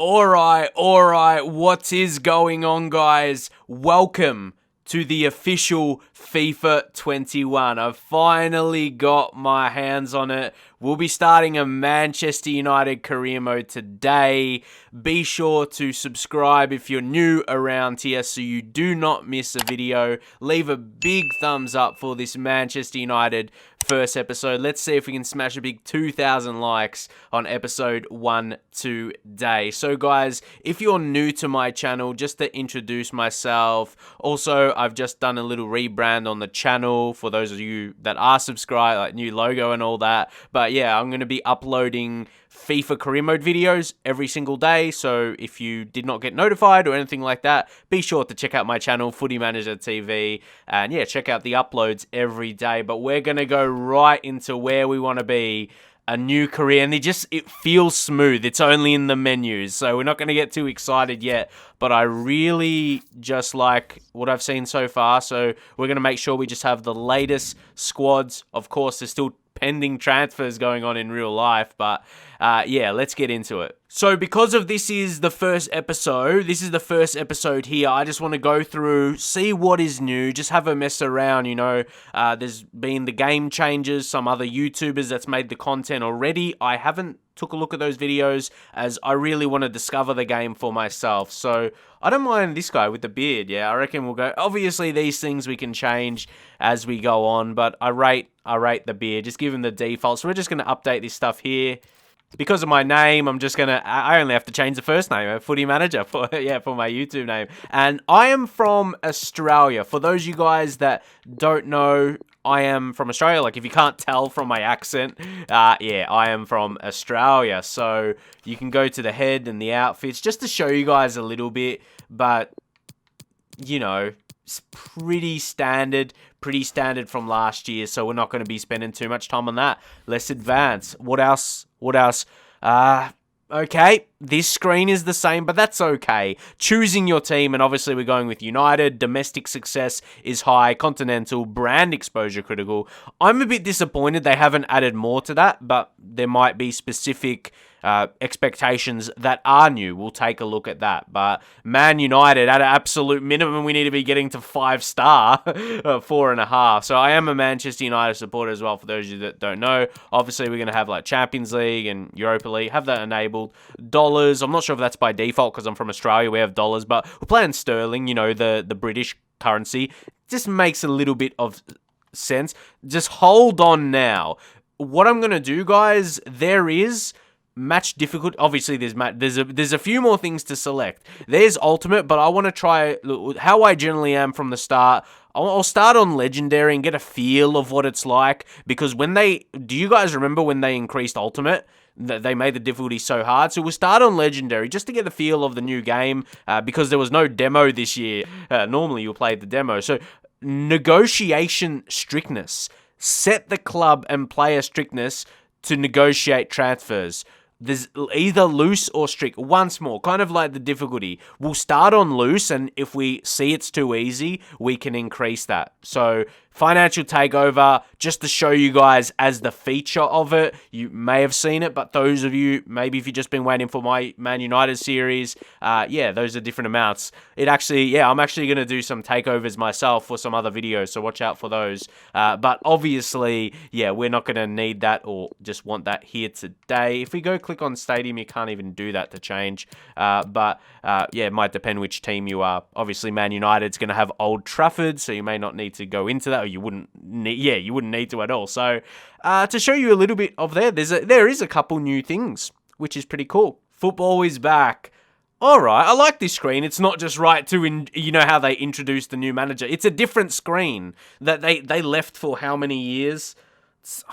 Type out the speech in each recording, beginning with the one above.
Alright, what is going on, guys? Welcome to the official FIFA 21. I've finally got my hands on it. We'll be starting a Manchester United career mode today. Be sure to subscribe if you're new around here so you do not miss a video. Leave a big thumbs up for this Manchester United first episode. Let's see if we can smash a big 2,000 likes on episode 1 today. So guys, if you're new to my channel, just to introduce myself. Also, I've just done a little rebrand on the channel for those of you that are subscribed, like new logo and all that. But yeah, I'm going to be uploading FIFA career mode videos every single day. So if you did not get notified or anything like that, be sure to check out my channel, FootyManagerTV. And yeah, check out the uploads every day. But we're going to go right into where we want to be. A new career, and it feels smooth. It's only in the menus, so we're not going to get too excited yet, but I really just like what I've seen so far, so we're going to make sure we just have the latest squads. Of course, there's still pending transfers going on in real life, but yeah, let's get into it. So because of this is the first episode here, I just want to go through, see what is new, just have a mess around, you know. There's been the game changes, some other YouTubers that's made the content already. I haven't took a look at those videos as I really want to discover the game for myself. So I don't mind this guy with the beard. Yeah, I reckon we'll go. Obviously, these things we can change as we go on, but I rate the beard. Just give him the default. So we're just going to update this stuff here. Because of my name, I only have to change the first name, Footy Manager, for my YouTube name. And I am from Australia. For those of you guys that don't know, I am from Australia. Like, if you can't tell from my accent, yeah, I am from Australia. So you can go to the head and the outfits just to show you guys a little bit. But, you know, it's pretty standard from last year. So we're not going to be spending too much time on that. Let's advance. What else? Okay, this screen is the same, but that's okay. Choosing your team, and obviously we're going with United. Domestic success is high. Continental, brand exposure critical. I'm a bit disappointed they haven't added more to that, but there might be specific expectations that are new. We'll take a look at that. But Man United, at an absolute minimum, we need to be getting to 5-star, 4.5. So I am a Manchester United supporter as well, for those of you that don't know. Obviously, we're going to have like Champions League and Europa League, have that enabled. Dollars, I'm not sure if that's by default because I'm from Australia, we have dollars, but we're playing sterling, you know, the British currency. Just makes a little bit of sense. Just hold on now. What I'm going to do, guys, there is match difficult. Obviously, there's a few more things to select. There's ultimate, but I want to try how I generally am from the start. I'll start on legendary and get a feel of what it's like, because do you guys remember when they increased ultimate? They made the difficulty so hard. So we'll start on legendary just to get the feel of the new game, because there was no demo this year. Normally you'll play the demo. So negotiation strictness. Set the club and player strictness to negotiate transfers. There's either loose or strict. Once more, kind of like the difficulty. We'll start on loose, and if we see it's too easy, we can increase that. So financial takeover, just to show you guys as the feature of it. You may have seen it, but those of you, maybe if you've just been waiting for my Man United series, yeah, those are different amounts. I'm actually going to do some takeovers myself for some other videos, so watch out for those. But obviously, yeah, we're not going to need that or just want that here today. If we go click on Stadium, you can't even do that to change. But yeah, it might depend which team you are. Obviously, Man United's going to have Old Trafford, so you may not need to go into that. Or you wouldn't need to at all. So to show you a little bit of there is a couple new things, which is pretty cool. Football is back. All right, I like this screen. It's not just right to, you know how they introduced the new manager. It's a different screen that they left for how many years?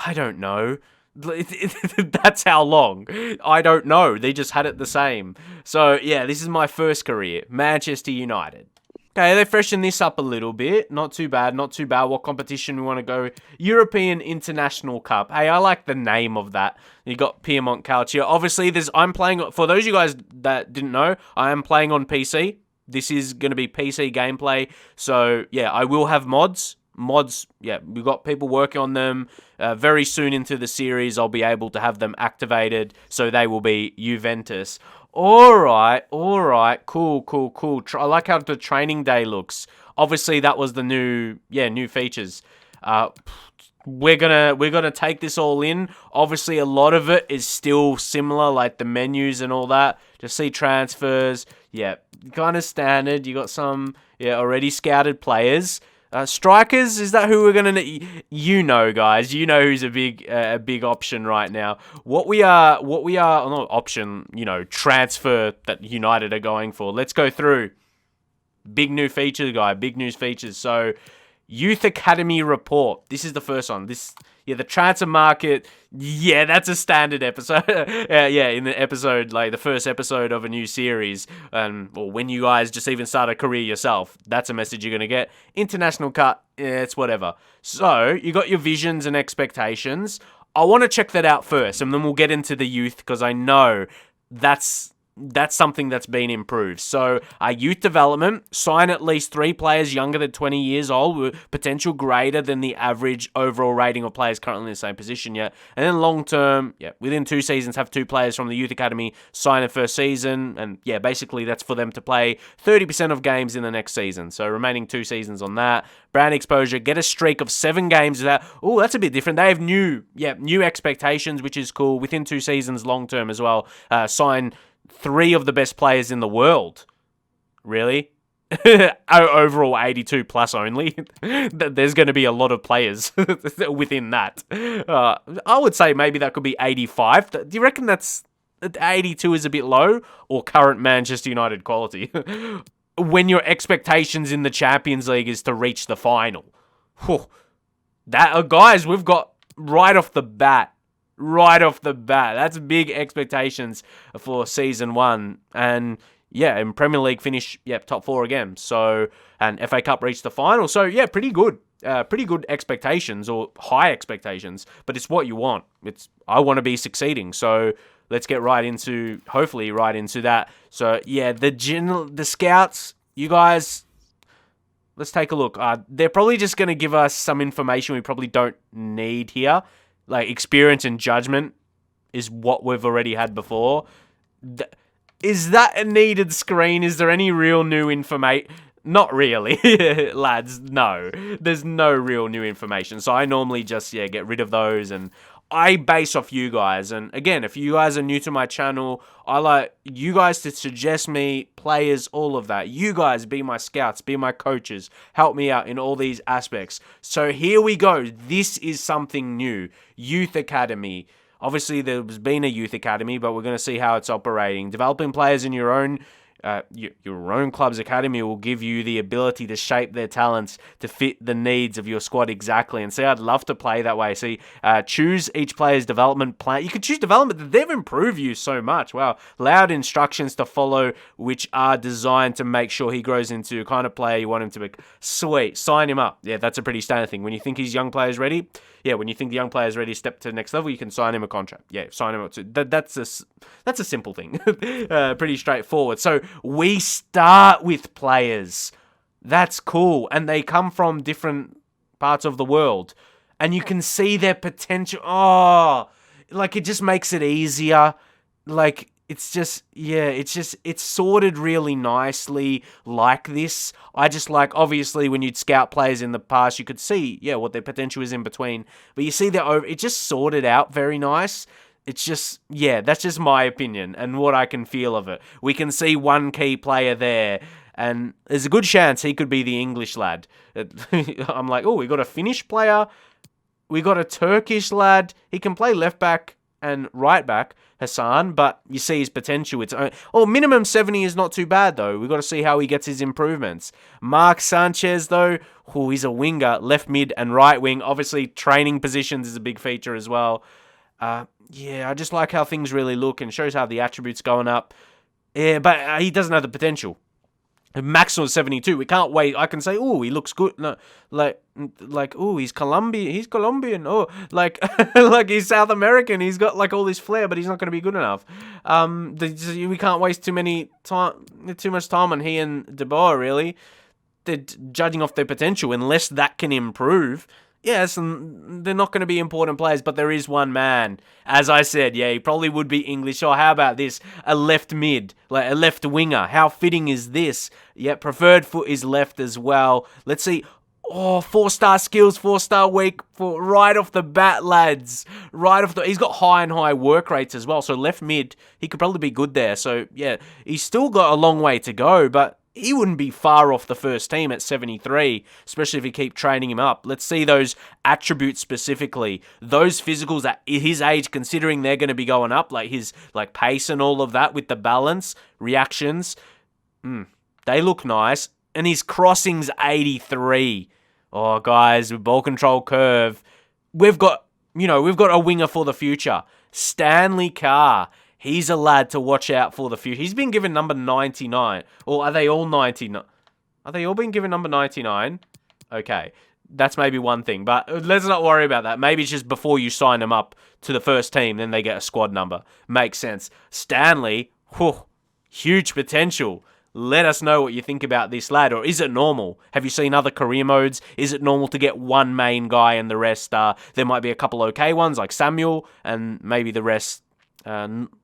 I don't know. That's how long. I don't know. They just had it the same. So yeah, this is my first career, Manchester United. Okay, they freshened this up a little bit. Not too bad, not too bad. What competition we want to go? European International Cup. Hey, I like the name of that. You got Piedmont Calcio. Obviously, I'm playing, for those of you guys that didn't know, I am playing on PC. This is going to be PC gameplay. So, yeah, I will have mods. Yeah, we've got people working on them. Very soon into the series, I'll be able to have them activated. So they will be Juventus. All right, cool, cool, cool. I like how the training day looks. Obviously, that was the new features. Uh, we're gonna take this all in. Obviously, a lot of it is still similar, like the menus and all that. Just see transfers. Yeah, kind of standard. You got some already scouted players. Strikers, is that who we're gonna need? You know, guys. You know who's a big option right now. What we are, not option. Transfer that United are going for. Let's go through. Big new features, guy. Big news features. So, Youth Academy report. This is the first one. The transfer market. Yeah, that's a standard episode. In the episode, like the first episode of a new series, or when you guys just even start a career yourself, that's a message you're gonna get. International cut. Yeah, it's whatever. So you got your visions and expectations. I want to check that out first, and then we'll get into the youth because I know that's something that's been improved. So, youth development, sign at least 3 players younger than 20 years old with potential greater than the average overall rating of players currently in the same position yet. And then long term, within 2 seasons, have 2 players from the youth academy sign in first season. And basically that's for them to play 30% of games in the next season. So remaining 2 seasons on that. Brand exposure, get a streak of 7 games without. Oh, that's a bit different. They have new expectations, which is cool. Within 2 seasons, long term as well. Sign 3 of the best players in the world. Really? Overall 82 plus only. There's going to be a lot of players within that. I would say maybe that could be 85. Do you reckon 82 is a bit low? Or current Manchester United quality? When your expectations in the Champions League is to reach the final. Guys, we've got right off the bat. That's big expectations for season 1. And in Premier League finish, top 4 again. So, and FA Cup reached the final. So, pretty good. Pretty good expectations or high expectations. But it's what you want. I want to be succeeding. So, let's get hopefully right into that. So, the scouts, you guys, let's take a look. They're probably just going to give us some information we probably don't need here. Like, experience and judgment is what we've already had before. Is that a needed screen? Is there any real new information? Not really, lads. No. There's no real new information. So I normally just, get rid of those, and I base off you guys. And again, if you guys are new to my channel, I like you guys to suggest me players, all of that. You guys be my scouts, be my coaches, help me out in all these aspects. So here we go. This is something new. Youth Academy. Obviously, there's been a youth academy, but we're going to see how it's operating. Developing players in your own club's academy will give you the ability to shape their talents to fit the needs of your squad exactly. And see, I'd love to play that way. See, choose each player's development plan. You can choose development. They've improved you so much. Wow. Loud instructions to follow, which are designed to make sure he grows into the kind of player you want him to be. Sweet. Sign him up. Yeah, that's a pretty standard thing. When you think his young player's ready, when you think the young player's ready to step to the next level, you can sign him a contract. Yeah, sign him up. That's a simple thing. Pretty straightforward. So we start with players. That's cool. And they come from different parts of the world. And you can see their potential. Oh, like it just makes it easier. Like, it's sorted really nicely like this. I just like, obviously, when you'd scout players in the past, you could see, what their potential is in between. But you see it just sorted out very nice. It's just, that's just my opinion and what I can feel of it. We can see one key player there, and there's a good chance he could be the English lad. I'm like, we got a Finnish player. We got a Turkish lad. He can play left back and right back, Hassan, but you see his potential. Minimum 70 is not too bad, though. We've got to see how he gets his improvements. Mark Sanchez, though, he's a winger, left mid and right wing. Obviously, training positions is a big feature as well. I just like how things really look and shows how the attributes going up. Yeah, but he doesn't have the potential. Maximum 72. We can't wait. I can say, he looks good. No, he's Colombian. He's Colombian. Like he's South American. He's got like all this flair, but he's not going to be good enough. We can't waste too much time on he and De Boer, really. They're judging off their potential. Unless that can improve, Yes, and they're not going to be important players, but there is one man. As I said, yeah, he probably would be English. Or how about this? A left mid, like a left winger. How fitting is this? Yeah, preferred foot is left as well. Let's see. Oh, 4-star skills, 4-star weak for right off the bat, lads. He's got high and high work rates as well. So left mid, he could probably be good there. So yeah, he's still got a long way to go, but he wouldn't be far off the first team at 73, especially if you keep training him up. Let's see those attributes specifically. Those physicals at his age, considering they're going to be going up, like his pace and all of that with the balance, reactions, they look nice. And his crossing's 83. Oh, guys, with ball control curve, we've got a winger for the future. Stanley Carr. He's a lad to watch out for the future. He's been given number 99. Or are they all 99? Are they all being given number 99? Okay. That's maybe one thing. But let's not worry about that. Maybe it's just before you sign them up to the first team, then they get a squad number. Makes sense. Stanley, huge potential. Let us know what you think about this lad, or is it normal? Have you seen other career modes? Is it normal to get one main guy and the rest, there might be a couple okay ones like Samuel, and maybe the rest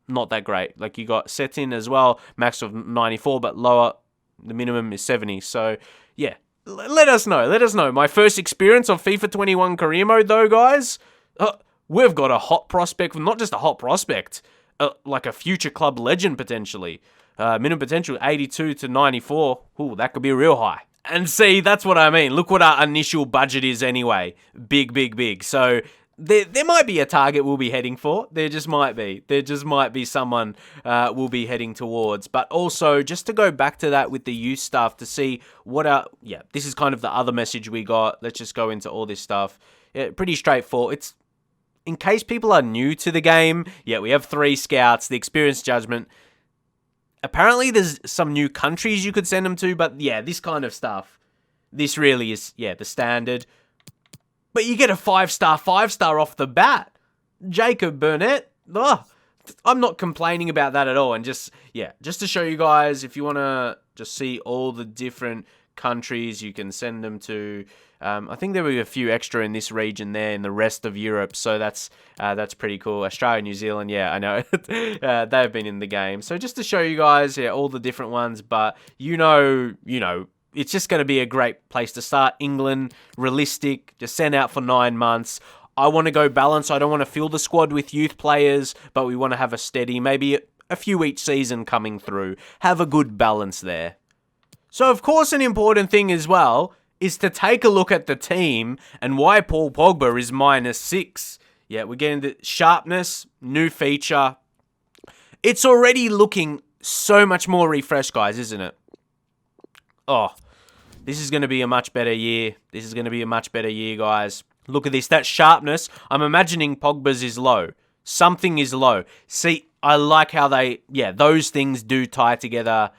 not that great. Like you got Setin as well, max of 94, but lower, the minimum is 70. So yeah, let us know. My first experience of FIFA 21 career mode though, guys, we've got a hot prospect, not just a hot prospect, like a future club legend potentially. Minimum potential 82 to 94. Ooh, that could be real high. And see, that's what I mean. Look what our initial budget is anyway. Big. So there might be a target we'll be heading for. There just might be someone we'll be heading towards. But also, just to go back to that with the youth stuff to see this is kind of the other message we got. Let's just go into all this stuff. Yeah, pretty straightforward. It's in case people are new to the game. Yeah, we have 3 scouts, the experience judgment. Apparently, there's some new countries you could send them to, but yeah, this kind of stuff. This really is, the standard. But you get a 5-star off the bat. Jacob Burnett. I'm not complaining about that at all. And just to show you guys, if you want to just see all the different countries you can send them to. I think there will be a few extra in this region there in the rest of Europe, so that's pretty cool. Australia, New Zealand, I know they've been in the game. So just to show you guys, all the different ones, but it's just going to be a great place to start. England, realistic, just send out for 9 months. I want to go balance. I don't want to fill the squad with youth players, but we want to have a steady, maybe a few each season coming through. Have a good balance there. So, of course, an important thing as well is to take a look at the team and why Paul Pogba is -6. Yeah, we're getting the sharpness, new feature. It's already looking so much more refreshed, guys, isn't it? Oh, this is going to be a much better year. Guys. Look at this. That sharpness, I'm imagining Pogba's is low. Something is low. See, I like how those things do tie together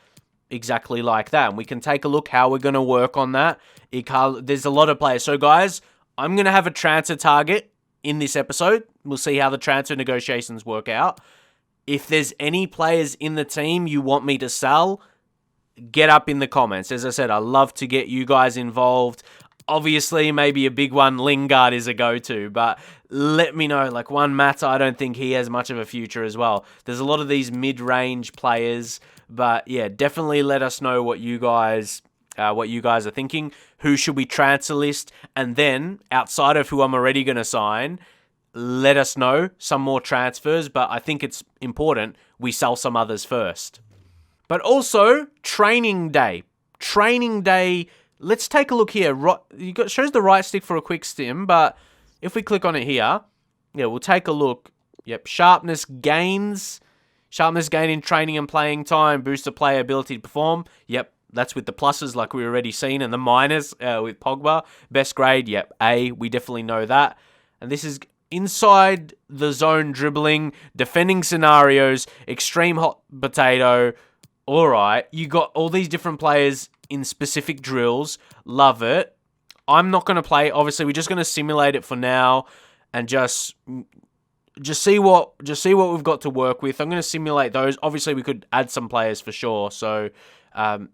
exactly like that. And we can take a look how we're going to work on that. There's a lot of players. So, guys, I'm going to have a transfer target in this episode. We'll see how the transfer negotiations work out. If there's any players in the team you want me to sell, get up in the comments. As I said, I love to get you guys involved. Obviously, maybe a big one, Lingard is a go-to, but let me know. Like one Mata, I don't think he has much of a future as well. There's a lot of these mid-range players, but yeah, definitely let us know what you guys are thinking. Who should we transfer list? And then, outside of who I'm already going to sign, let us know some more transfers, but I think it's important we sell some others first. But also, training day. Let's take a look here. Shows the right stick for a quick stim, but if we click on it here, we'll take a look. Yep, sharpness gains. Sharpness gain in training and playing time. Boost the player ability to perform. Yep, that's with the pluses like we already seen, and the minus with Pogba. Best grade, yep, A. We definitely know that. And this is inside the zone dribbling, defending scenarios, extreme hot potato. All right, you got all these different players in specific drills. Love it. I'm not going to play. Obviously, we're just going to simulate it for now and just see what we've got to work with. I'm going to simulate those. Obviously, we could add some players for sure. So,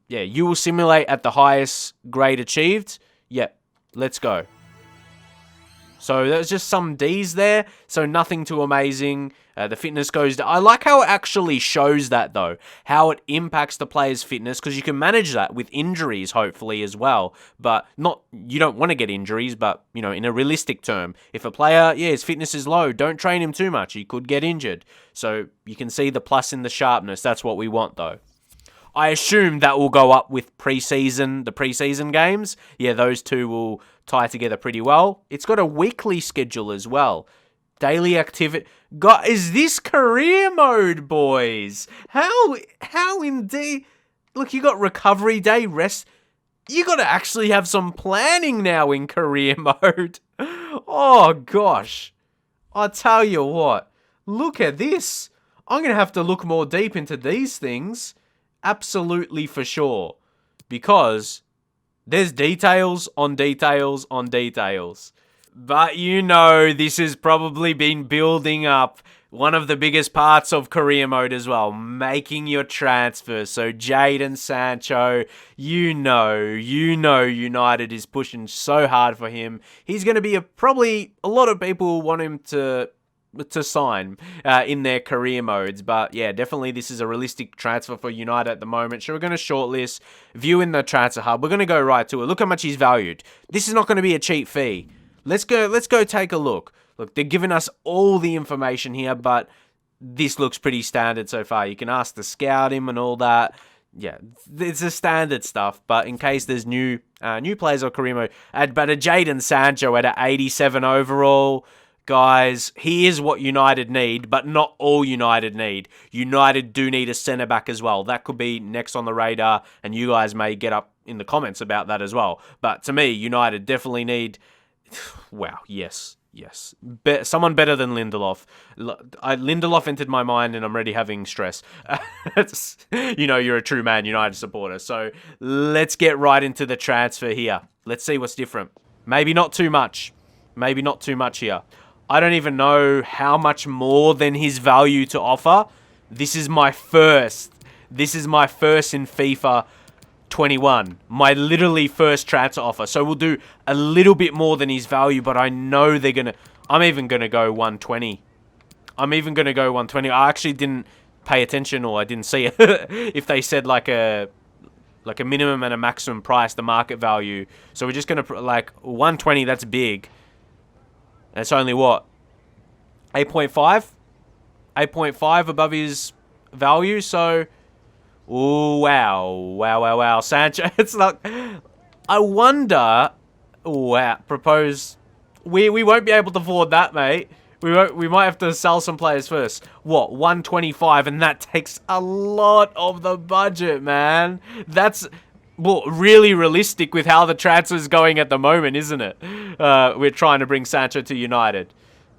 you will simulate at the highest grade achieved. Yep, let's go. So there's just some Ds there, so nothing too amazing. The fitness goes down. I like how it actually shows that, though, how it impacts the player's fitness, because you can manage that with injuries, hopefully, as well. But you don't want to get injuries, but, in a realistic term, if a player, his fitness is low, don't train him too much. He could get injured. So you can see the plus in the sharpness. That's what we want, though. I assume that will go up with the preseason games. Yeah, those two will tie together pretty well. It's got a weekly schedule as well. Daily activity. God, is this career mode, boys? How indeed? Look, you got recovery day, rest. You got to actually have some planning now in career mode. Oh, gosh. I'll tell you what. Look at this. I'm going to have to look more deep into these things. Absolutely for sure. Because there's details on details on details. But this has probably been building up. One of the biggest parts of career mode as well, making your transfer. So Jadon Sancho, United is pushing so hard for him. He's going to be probably a lot of people want him to sign in their career modes. But yeah, definitely this is a realistic transfer for United at the moment. So we're going to shortlist, view in the transfer hub. We're going to go right to it. Look how much he's valued. This is not going to be a cheap fee. Let's go take a look. Look, they're giving us all the information here, but this looks pretty standard so far. You can ask to scout him and all that. Yeah, it's the standard stuff, but in case there's new players or career mode, but a Jadon Sancho at an 87 overall. Guys, he is what United need, but not all United need. United do need a centre-back as well. That could be next on the radar, and you guys may get up in the comments about that as well. But to me, United definitely need... Wow, yes. Someone better than Lindelof. Lindelof entered my mind, and I'm already having stress. You're a true Man United supporter. So let's get right into the transfer here. Let's see what's different. Maybe not too much here. I don't even know how much more than his value to offer. This is my first in FIFA 21. My literally first transfer offer. So we'll do a little bit more than his value, but I know they're going to... I'm even going to go 120. I actually didn't pay attention, or I didn't see it. If they said like a minimum and a maximum price, the market value. So we're just going to... 120, that's big. And it's only what? 8.5? 8.5 above his value, so... Ooh, wow. Sancho, it's not... I wonder... Wow, propose... We won't be able to afford that, mate. We might have to sell some players first. What, 125, and that takes a lot of the budget, man. That's... Well, really realistic with how the transfer's going at the moment, isn't it? We're trying to bring Sancho to United.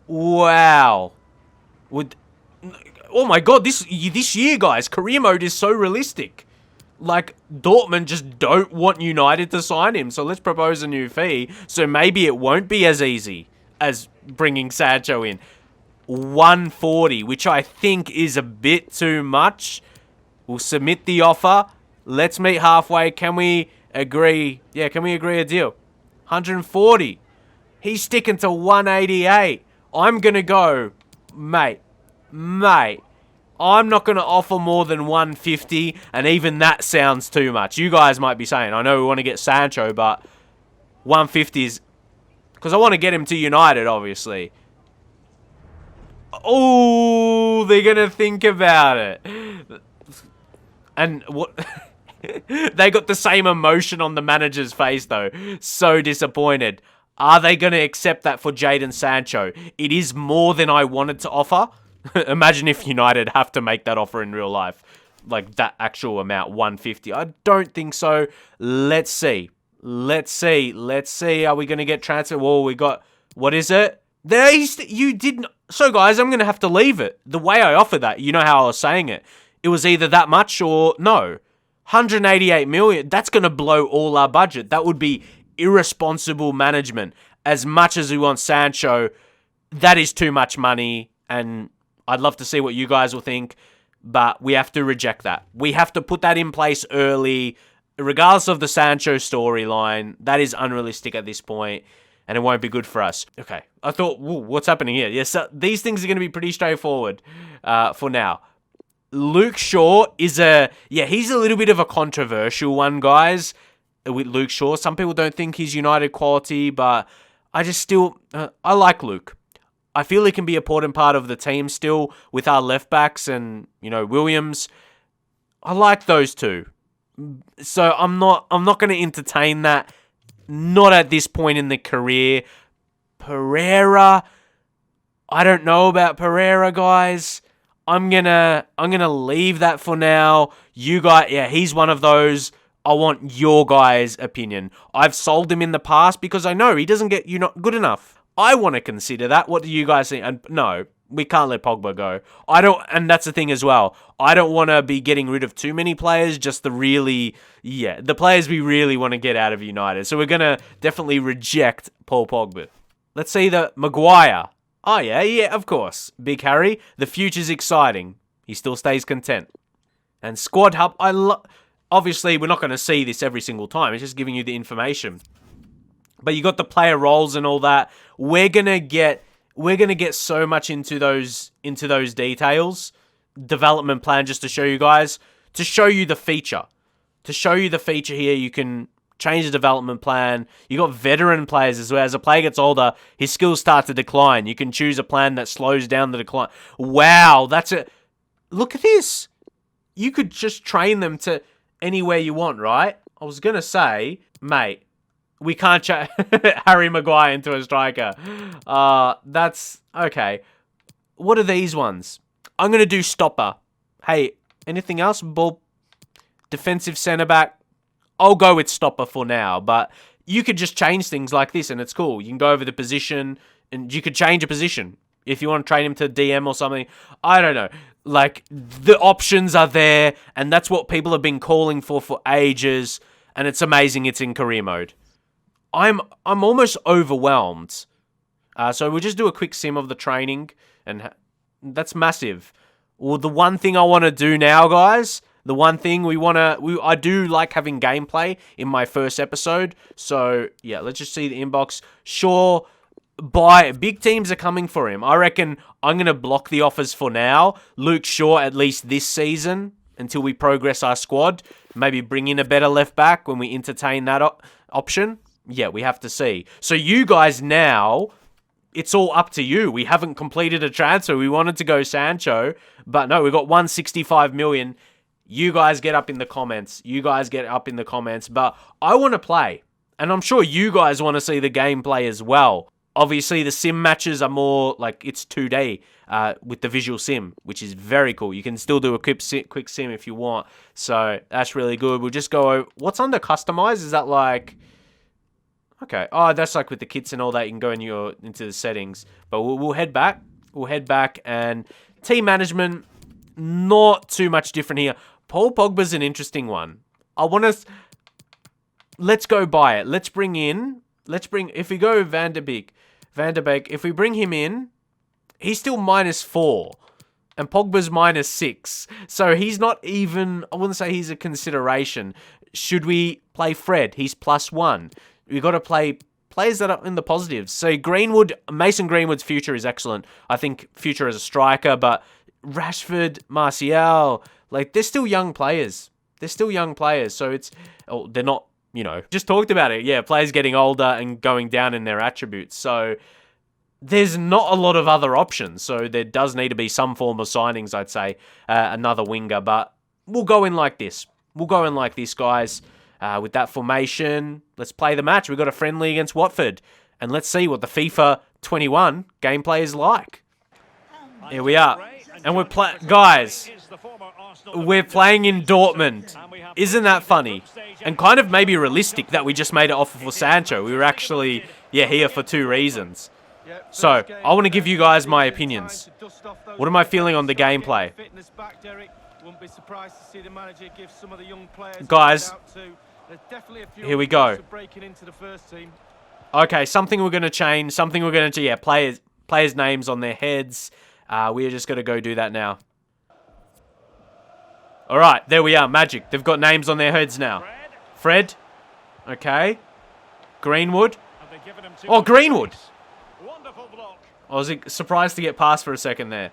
Wow. Oh my god, this year, guys, career mode is so realistic. Like, Dortmund just don't want United to sign him, so let's propose a new fee. So maybe it won't be as easy as bringing Sancho in. 140, which I think is a bit too much. We'll submit the offer. Let's meet halfway. Can we agree? Yeah, can we agree a deal? 140. He's sticking to 188. I'm going to go, mate, I'm not going to offer more than 150, and even that sounds too much. You guys might be saying, I know we want to get Sancho, but 150 is... Because I want to get him to United, obviously. Oh, they're going to think about it. And what... They got the same emotion on the manager's face, though. So disappointed. Are they going to accept that for Jadon Sancho? It is more than I wanted to offer. Imagine if United have to make that offer in real life. Like, that actual amount, 150. I don't think so. Let's see. Are we going to get transfer? Whoa, we got... What is it? You didn't... So, guys, I'm going to have to leave it. The way I offered that, you know how I was saying it. It was either that much or no. 188 million, that's going to blow all our budget. That would be irresponsible management. As much as we want Sancho, that is too much money, and I'd love to see what you guys will think, but we have to reject that. We have to put that in place early, regardless of the Sancho storyline. That is unrealistic at this point. and it won't be good for us. Okay, I thought, what's happening here? Yes, these things are going to be pretty straightforward for now. Luke Shaw is he's a little bit of a controversial one, guys, with Luke Shaw. Some people don't think he's United quality, but I just still, I like Luke. I feel he can be an important part of the team still with our left backs and, Williams. I like those two. So I'm not going to entertain that. Not at this point in the career. Pereira, I don't know about Pereira, guys. I'm gonna leave that for now. You guys, he's one of those. I want your guys' opinion. I've sold him in the past because I know he doesn't get you not good enough. I want to consider that. What do you guys think? And no, we can't let Pogba go. I don't, and that's the thing as well. I don't want to be getting rid of too many players, just the players we really want to get out of United. So we're going to definitely reject Paul Pogba. Let's see the Maguire. Oh, yeah, of course. Big Harry, the future's exciting. He still stays content. And squad hub, obviously, we're not going to see this every single time. It's just giving you the information. But you got the player roles and all that. We're gonna get so much into those details. Development plan, just to show you guys, to show you the feature. To show you the feature here, you can change the development plan. You got veteran players as well. As a player gets older, his skills start to decline. You can choose a plan that slows down the decline. Wow, that's it. Look at this. You could just train them to anywhere you want, right? I was gonna say, mate, we can't change Harry Maguire into a striker. That's okay. What are these ones? I'm going to do stopper. Hey, anything else? Ball, defensive centre back. I'll go with stopper for now, but you could just change things like this and it's cool. You can go over the position and you could change a position. If you want to train him to DM or something, I don't know. Like, the options are there, and that's what people have been calling for ages, and it's amazing it's in career mode. I'm almost overwhelmed. So we'll just do a quick sim of the training, and that's massive. Well, the one thing I want to do now, guys, the one thing I do like having gameplay in my first episode. So, yeah, let's just see the inbox. Sure, big teams are coming for him. I reckon I'm going to block the offers for now. Luke Shaw, at least this season, until we progress our squad. Maybe bring in a better left back when we entertain that option. Yeah, we have to see. So you guys now, it's all up to you. We haven't completed a transfer. We wanted to go Sancho, but no, we got 165 million. You guys get up in the comments. But I want to play. And I'm sure you guys want to see the gameplay as well. Obviously, the sim matches are more like it's 2D with the visual sim, which is very cool. You can still do a quick sim if you want. So that's really good. We'll just go over. What's under customize? Is that like... Okay. Oh, that's like with the kits and all that. You can go into the settings. But we'll head back. And team management, not too much different here. Paul Pogba's an interesting one. Let's go buy it. If we go Van der Beek, if we bring him in, he's still -4. And Pogba's -6. So he's not even, I wouldn't say he's a consideration. Should we play Fred? He's +1. We got to play players that are in the positives. So Mason Greenwood's future is excellent. I think future as a striker, but Rashford, Martial, like they're still young players. So they're not, just talked about it. Yeah, players getting older and going down in their attributes. So there's not a lot of other options. So there does need to be some form of signings, I'd say, another winger. But we'll go in like this. Guys. With that formation, let's play the match. We've got a friendly against Watford. And let's see what the FIFA 21 gameplay is like. Here we are. And guys, we're playing in Dortmund. Isn't that funny? And kind of maybe realistic that we just made an offer for Sancho. We were actually, here for 2 reasons. So, I want to give you guys my opinions. What am I feeling on the gameplay? Guys, here we go. Okay, something we're going to change. Players' names on their heads. We're just going to go do that now. All right, there we are. Magic. They've got names on their heads now. Fred. Okay. Greenwood. Oh, Greenwood. I was surprised to get past for a second there.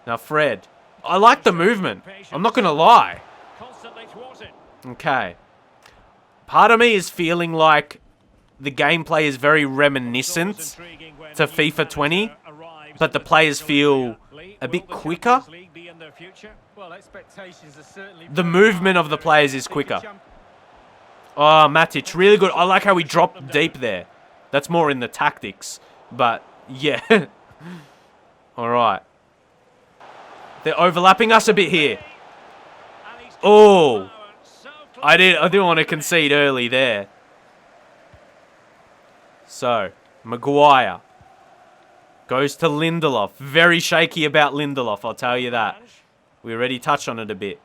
Now, Fred. I like the movement. I'm not going to lie. Okay. Part of me is feeling like the gameplay is very reminiscent to FIFA 20, but the players feel a bit quicker. The movement of the players is quicker. Oh, Matic, really good. I like how he dropped deep there. That's more in the tactics, but yeah. All right. They're overlapping us a bit here. Oh, I didn't want to concede early there. So, Maguire goes to Lindelof. Very shaky about Lindelof, I'll tell you that. We already touched on it a bit.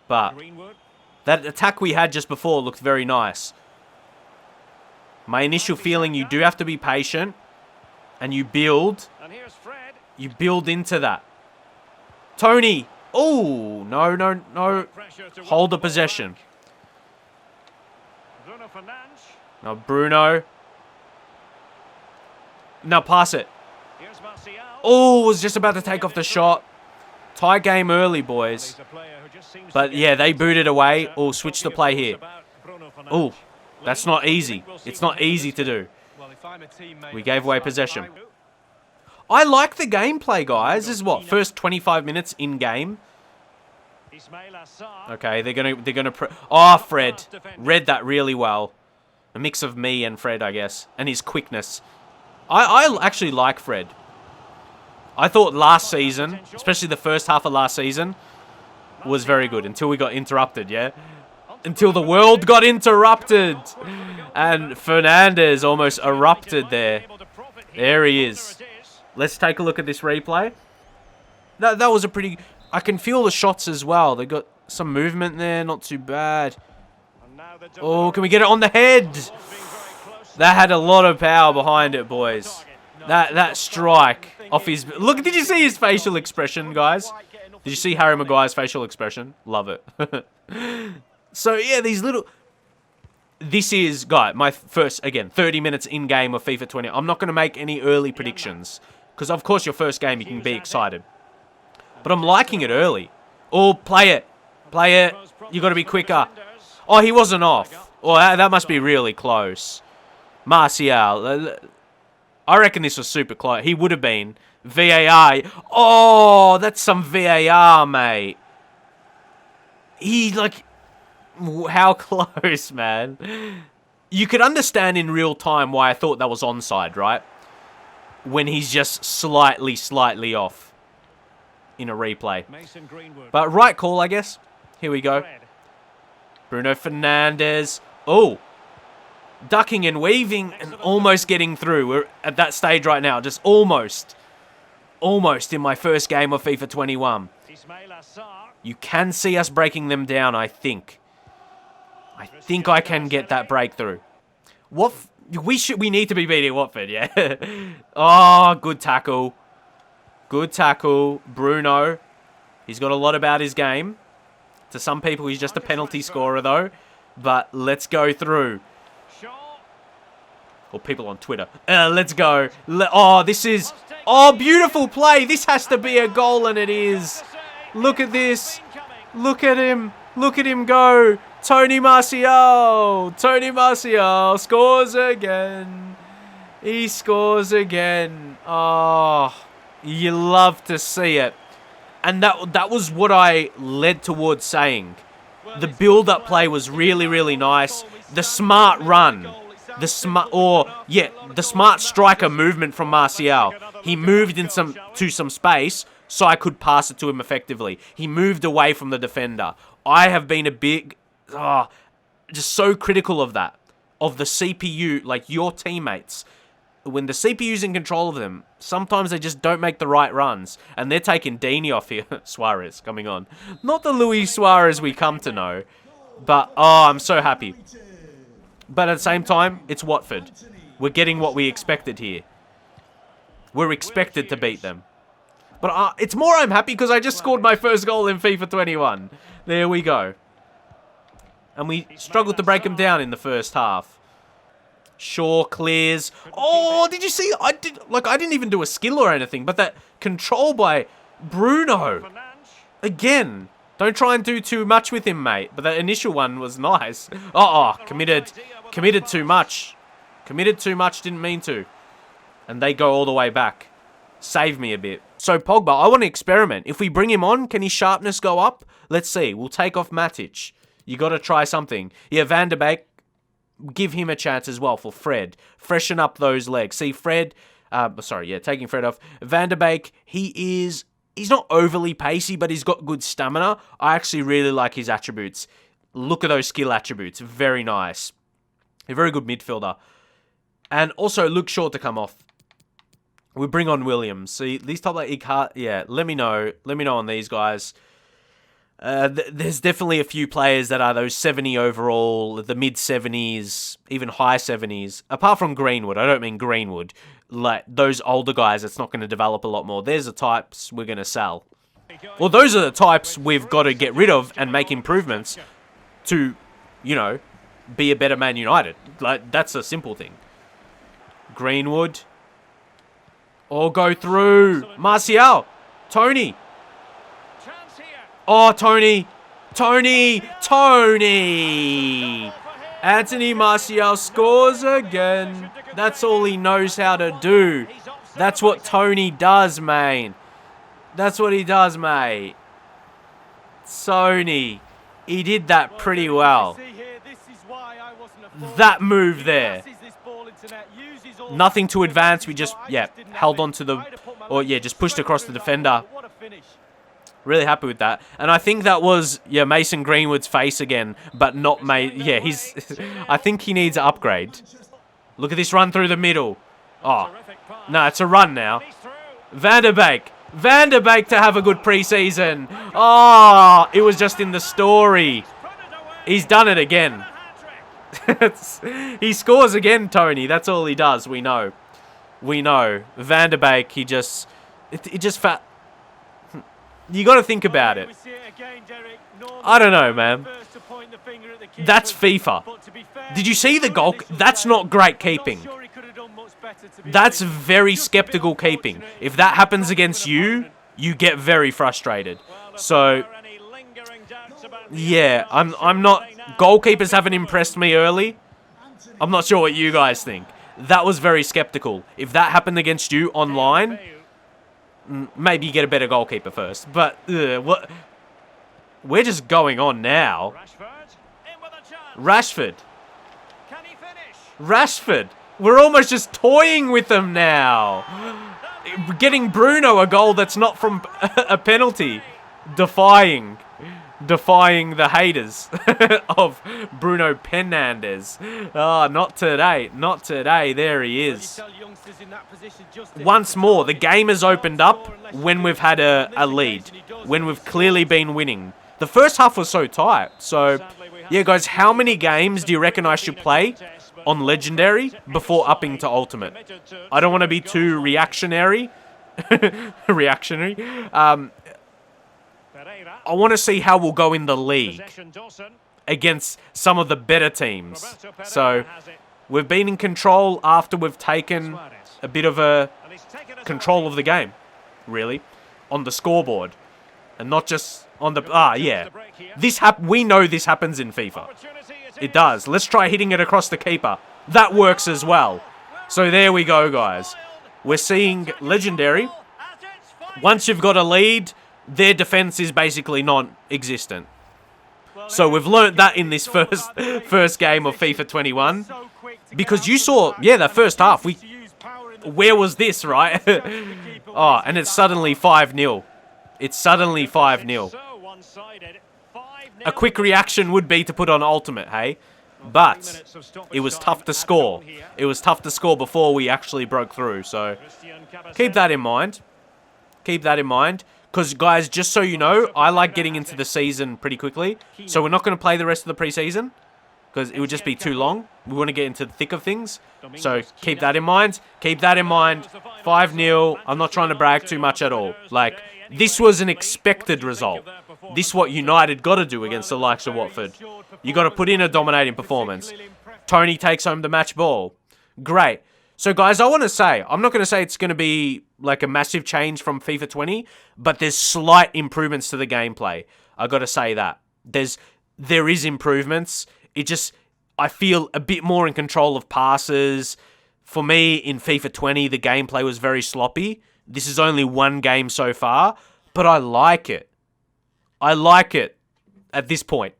But that attack we had just before looked very nice. My initial feeling, you do have to be patient. And you build. You build into that. Tony. Oh, no. Hold the possession. Now Bruno. Now pass it. Oh, was just about to take off the shot. Tie game early, boys. But yeah, they booted away. Oh, switch the play here. Oh, that's not easy. It's not easy to do. We gave away possession. I like the gameplay, guys. This is what, first 25 minutes in game. Okay, they're gonna. Oh, Fred read that really well. A mix of me and Fred, I guess, and his quickness. I actually like Fred. I thought last season, especially the first half of last season, was very good until we got interrupted. Yeah, until the world got interrupted, and Fernandez almost erupted there. There he is. Let's take a look at this replay. That was a pretty... I can feel the shots as well. They got some movement there. Not too bad. Oh, can we get it on the head? That had a lot of power behind it, boys. That strike off his... Look, did you see his facial expression, guys? Did you see Harry Maguire's facial expression? Love it. So, yeah, these little... This is, guys, my first, again, 30 minutes in-game of FIFA 20. I'm not going to make any early predictions. Because, of course, your first game, you can be excited. But I'm liking it early. Oh, play it. Play it. You got to be quicker. Oh, he wasn't off. Oh, that must be really close. Martial. I reckon this was super close. He would have been. VAR. Oh, that's some VAR, mate. He, like... How close, man. You could understand in real time why I thought that was onside, right? When he's just slightly off in a replay. But right call, I guess. Here we go. Bruno Fernandes. Oh. Ducking and weaving and almost getting through. We're at that stage right now. Just almost. Almost in my first game of FIFA 21. You can see us breaking them down, I think. I think I can get that breakthrough. We need to be beating Watford, yeah. Oh, good tackle. Good tackle. Bruno. He's got a lot about his game. To some people, he's just a penalty scorer, though. But let's go through. Or people on Twitter. Let's go. This is... Oh, beautiful play. This has to be a goal, and it is. Look at this. Look at him. Look at him go. Tony Martial. Tony Martial scores again. He scores again. Oh, you love to see it. And that was what I led towards saying. The build-up play was really nice. The smart run. The smart striker movement from Martial. He moved to some space so I could pass it to him effectively. He moved away from the defender. I have been a big... just so critical of that. Of the CPU, like your teammates. When the CPU's in control of them, sometimes they just don't make the right runs. And they're taking Dini off here. Suarez coming on. Not the Luis Suarez we come to know. But, I'm so happy. But at the same time, it's Watford. We're getting what we expected here. We're expected to beat them. But it's more I'm happy because I just scored my first goal in FIFA 21. There we go. And we struggled to break them down in the first half. Shaw clears. Oh, did you see? I didn't even do a skill or anything, but that control by Bruno. Again, don't try and do too much with him, mate. But that initial one was nice. Committed too much. Committed too much, didn't mean to. And they go all the way back. Save me a bit. So Pogba, I want to experiment. If we bring him on, can his sharpness go up? Let's see. We'll take off Matic. You got to try something. Yeah, Van de Beek, give him a chance as well for Fred. Freshen up those legs. See, Fred, taking Fred off. Van de Beek, he's not overly pacey, but he's got good stamina. I actually really like his attributes. Look at those skill attributes. Very nice. A very good midfielder. And also, Luke Shaw to come off. We bring on Williams. See, these top like let me know. Let me know on these guys. There's definitely a few players that are those 70 overall, the mid-70s, even high 70s. Apart from Greenwood. I don't mean Greenwood. Like, those older guys that's not going to develop a lot more. There's the types we're going to sell. Well, those are the types we've got to get rid of and make improvements to, be a better Man United. Like, that's a simple thing. Greenwood. Or go through. Martial. Tony. Oh, Tony. Anthony Martial scores again. That's all he knows how to do. That's what Tony does, man. That's what he does, mate. Tony. He did that pretty well. That move there. Nothing to advance. We just, held on to just pushed across the defender. Really happy with that. And I think that was, Mason Greenwood's face again, but not I think he needs an upgrade. Look at this run through the middle. Oh, no, it's a run now. Van de Beek to have a good preseason. Oh, it was just in the story. He's done it again. He scores again, Tony. That's all he does. We know. Van de Beek, it just you got to think about it. I don't know, man. That's FIFA. Did you see the goal? That's not great keeping. That's very skeptical keeping. If that happens against you, you get very frustrated. So, yeah, I'm not... Goalkeepers haven't impressed me early. I'm not sure what you guys think. That was very skeptical. If that happened against you online, maybe you get a better goalkeeper first. But, what? We're just going on now. Rashford. We're almost just toying with them now. Getting Bruno a goal that's not from a penalty. Defying the haters of Bruno Fernandes. Oh, not today. There he is. Once more, the game has opened up when we've had a lead. When we've clearly been winning. The first half was so tight. So, yeah, guys, how many games do you reckon I should play on Legendary before upping to Ultimate? I don't want to be too reactionary. I want to see how we'll go in the league against some of the better teams. So, we've been in control after we've taken a bit of a control of the game, really, on the scoreboard. And not just on the... we know this happens in FIFA. It does. Let's try hitting it across the keeper. That works as well. So there we go, guys. We're seeing Legendary. Once you've got a lead, their defense is basically non-existent. So we've learnt that in this first game of FIFA 21. Because you saw, that first half, where was this, right? Oh, and it's suddenly 5-0. It's suddenly 5-0. A quick reaction would be to put on Ultimate, hey? But it was tough to score. It was tough to score before we actually broke through. So keep that in mind. Because, guys, just so you know, I like getting into the season pretty quickly. So we're not going to play the rest of the preseason. Because it would just be too long. We want to get into the thick of things. So keep that in mind. 5-0. I'm not trying to brag too much at all. Like, this was an expected result. This is what United got to do against the likes of Watford. You got to put in a dominating performance. Tony takes home the match ball. Great. So, guys, I want to say, I'm not going to say it's going to be like a massive change from FIFA 20, but there's slight improvements to the gameplay. I got to say that. There is improvements. I feel a bit more in control of passes. For me, in FIFA 20, the gameplay was very sloppy. This is only one game so far, but I like it. I like it at this point.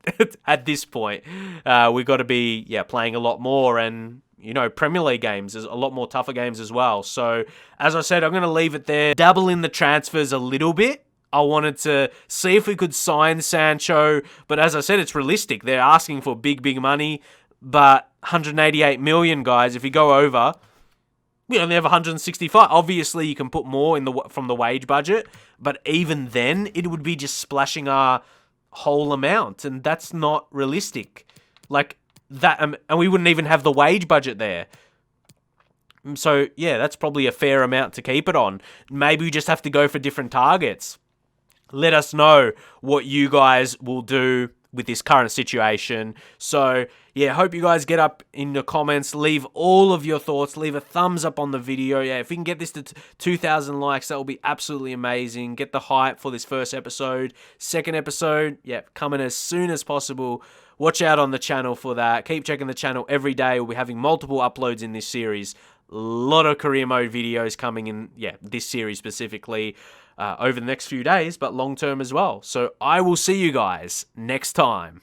At this point, we've got to be playing a lot more, and Premier League games, there's a lot more tougher games as well. So, as I said, I'm going to leave it there. Dabble in the transfers a little bit. I wanted to see if we could sign Sancho, but as I said, it's realistic. They're asking for big, big money, but 188 million, guys. If you go over, we only have 165. Obviously, you can put more from the wage budget, but even then, it would be just splashing our whole amount, and that's not realistic. Like that, and we wouldn't even have the wage budget there. So yeah, that's probably a fair amount to keep it on. Maybe we just have to go for different targets. Let us know what you guys will do with this current situation. So yeah, hope you guys get up in the comments, leave all of your thoughts, leave a thumbs up on the video. Yeah, if we can get this to 2,000 likes, that will be absolutely amazing. Get the hype for this first episode. Second episode, coming as soon as possible. Watch out on the channel for that. Keep checking the channel every day. We'll be having multiple uploads in this series. A lot of career mode videos coming in, this series specifically, over the next few days, but long term as well. So I will see you guys next time.